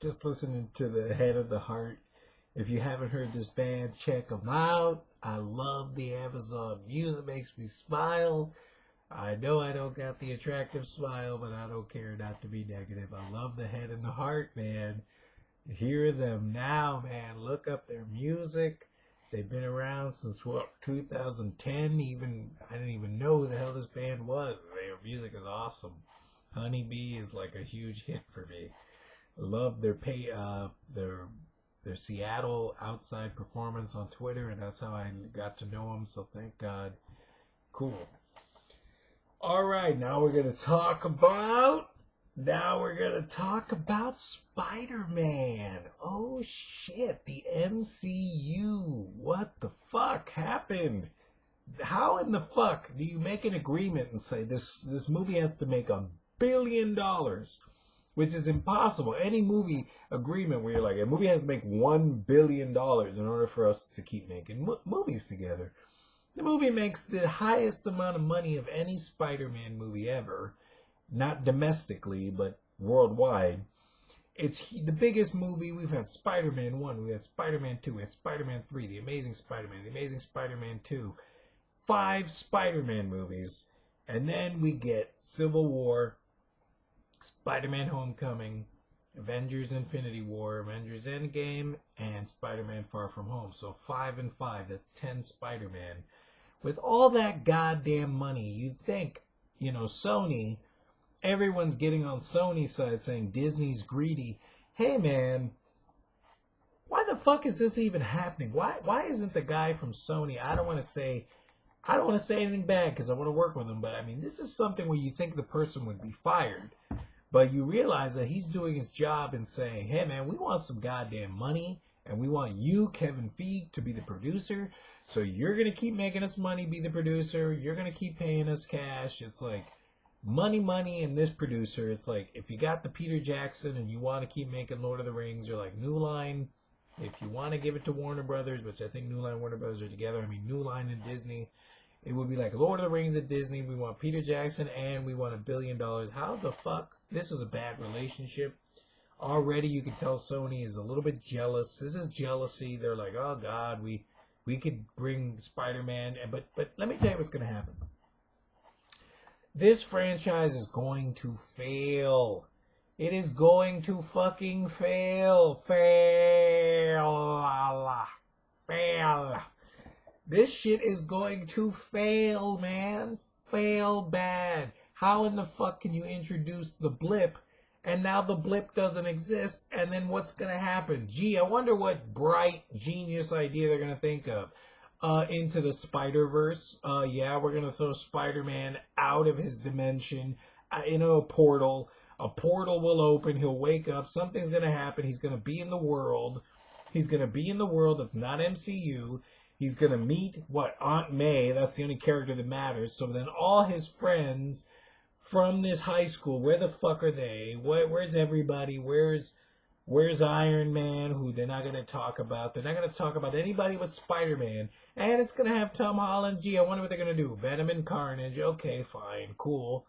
just listening to the Head of the Heart. If you haven't heard this band, check them out. I love the Amazon music. Makes me smile. I know I don't got the attractive smile, but I don't care not to be negative. I love the Head and the Heart, man. Hear them now, man. Look up their music. They've been around since, what, 2010? I didn't even know who the hell this band was. Their music is awesome. Honeybee is like a huge hit for me. Love their Seattle outside performance on Twitter, and that's how I got to know them, so thank God. Cool. Alright, now we're going to talk about Spider-Man. Oh shit, the MCU. What the fuck happened? How in the fuck do you make an agreement and say this movie has to make $1 billion? Which is impossible. Any movie agreement where you're like, a movie has to make $1 billion in order for us to keep making movies together. The movie makes the highest amount of money of any Spider-Man movie ever. Not domestically, but worldwide. It's the biggest movie. We've had Spider-Man 1, we had Spider-Man 2, we had Spider-Man 3, The Amazing Spider-Man, The Amazing Spider-Man 2. 5 Spider-Man movies. And then we get Civil War, Spider-Man Homecoming, Avengers Infinity War, Avengers Endgame, and Spider-Man Far From Home. So 5 and 5, that's 10 Spider-Man. With all that goddamn money, you'd think, Sony, everyone's getting on Sony's side saying Disney's greedy. Hey man, why the fuck is this even happening? Why isn't the guy from Sony, I don't want to say anything bad because I want to work with him, but I mean, this is something where you think the person would be fired. But you realize that he's doing his job and saying, hey man, we want some goddamn money, and we want you, Kevin Feige, to be the producer. So you're going to keep making us money, be the producer. You're going to keep paying us cash. It's like money, and this producer. It's like, if you got the Peter Jackson and you want to keep making Lord of the Rings, you're like New Line. If you want to give it to Warner Brothers, which I think New Line and Warner Brothers are together. I mean, New Line and Disney. It would be like Lord of the Rings at Disney. We want Peter Jackson and we want $1 billion. How the fuck? This is a bad relationship. Already you can tell Sony is a little bit jealous. This is jealousy. They're like, oh God, we could bring Spider-Man. But let me tell you what's going to happen. This franchise is going to fail. It is going to fucking fail. Fail. This shit is going to fail, man. Fail bad. How in the fuck can you introduce the blip and now the blip doesn't exist, and then what's going to happen? Gee, I wonder what bright, genius idea they're going to think of. Into the Spider-Verse. Yeah, we're going to throw Spider-Man out of his dimension into a portal. A portal will open. He'll wake up. Something's going to happen. He's going to be in the world. He's going to be in the world that's not MCU. He's going to meet, Aunt May. That's the only character that matters. So then all his friends from this high school, where the fuck are they? Where's everybody? Where's Iron Man, who they're not going to talk about? They're not going to talk about anybody but Spider-Man. And it's going to have Tom Holland. Gee, I wonder what they're going to do. Venom and Carnage. Okay, fine. Cool.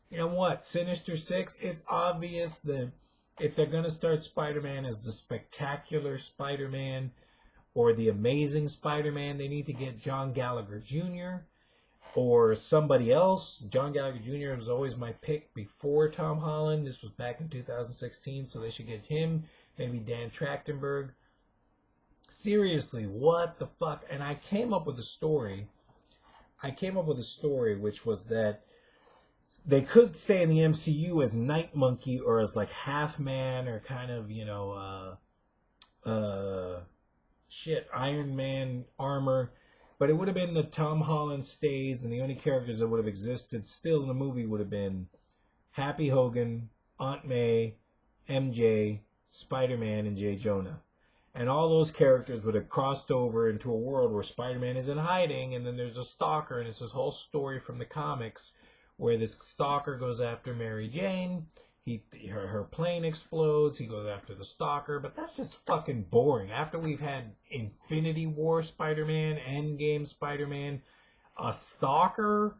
You know what? Sinister Six. It's obvious that if they're going to start Spider-Man as the Spectacular Spider-Man or the Amazing Spider-Man, they need to get John Gallagher Jr. or somebody else. John Gallagher Jr. was always my pick before Tom Holland. This was back in 2016, so they should get him. Maybe Dan Trachtenberg. Seriously, what the fuck? And I came up with a story. Which was that they could stay in the MCU as Night Monkey or as like Half Man or kind of, Iron Man armor. But it would have been the Tom Holland stays, and the only characters that would have existed still in the movie would have been Happy Hogan, Aunt May, MJ, Spider-Man, and J. Jonah. And all those characters would have crossed over into a world where Spider-Man is in hiding, and then there's a stalker, and it's this whole story from the comics where this stalker goes after Mary Jane. Her plane explodes. He goes after the stalker. But that's just fucking boring. After we've had Infinity War Spider-Man, Endgame Spider-Man, a stalker,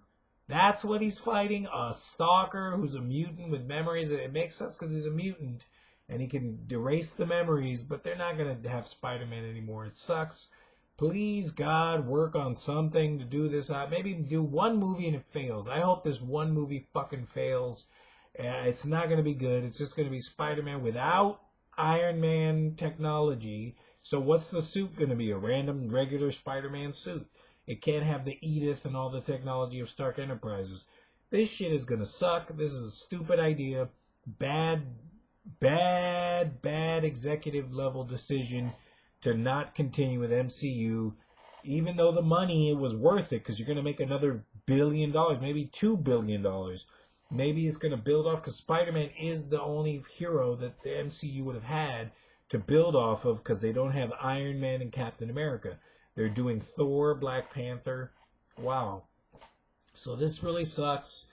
that's what he's fighting? A stalker who's a mutant with memories. It makes sense because he's a mutant. and he can erase the memories, but they're not going to have Spider-Man anymore. It sucks. Please, God, work on something to do this. Maybe do one movie and it fails. I hope this one movie fucking fails. It's not going to be good. It's just going to be Spider-Man without Iron Man technology. So what's the suit going to be? A random, regular Spider-Man suit. It can't have the Edith and all the technology of Stark Enterprises. This shit is going to suck. This is a stupid idea. Bad executive level decision to not continue with MCU. Even though the money, it was worth it, because you're going to make another $1 billion, maybe $2 billion. Maybe it's going to build off, because Spider-Man is the only hero that the MCU would have had to build off of, because they don't have Iron Man and Captain America. They're doing Thor, Black Panther. Wow. So this really sucks.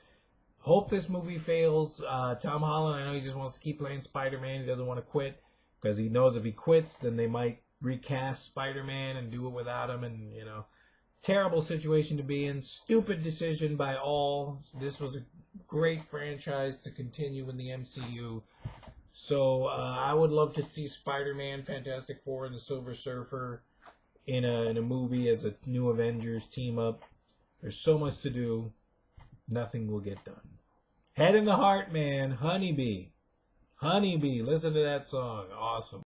Hope this movie fails. Tom Holland, I know he just wants to keep playing Spider-Man. He doesn't want to quit, because he knows if he quits, then they might recast Spider-Man and do it without him. And, you know, terrible situation to be in. Stupid decision by all. This was a great franchise to continue in the MCU. So I would love to see Spider-Man, Fantastic Four, and the Silver Surfer in a movie as a new Avengers team up. There's so much to do. Nothing will get done. Head in the Heart, man. Honeybee. Honeybee. Listen to that song. Awesome.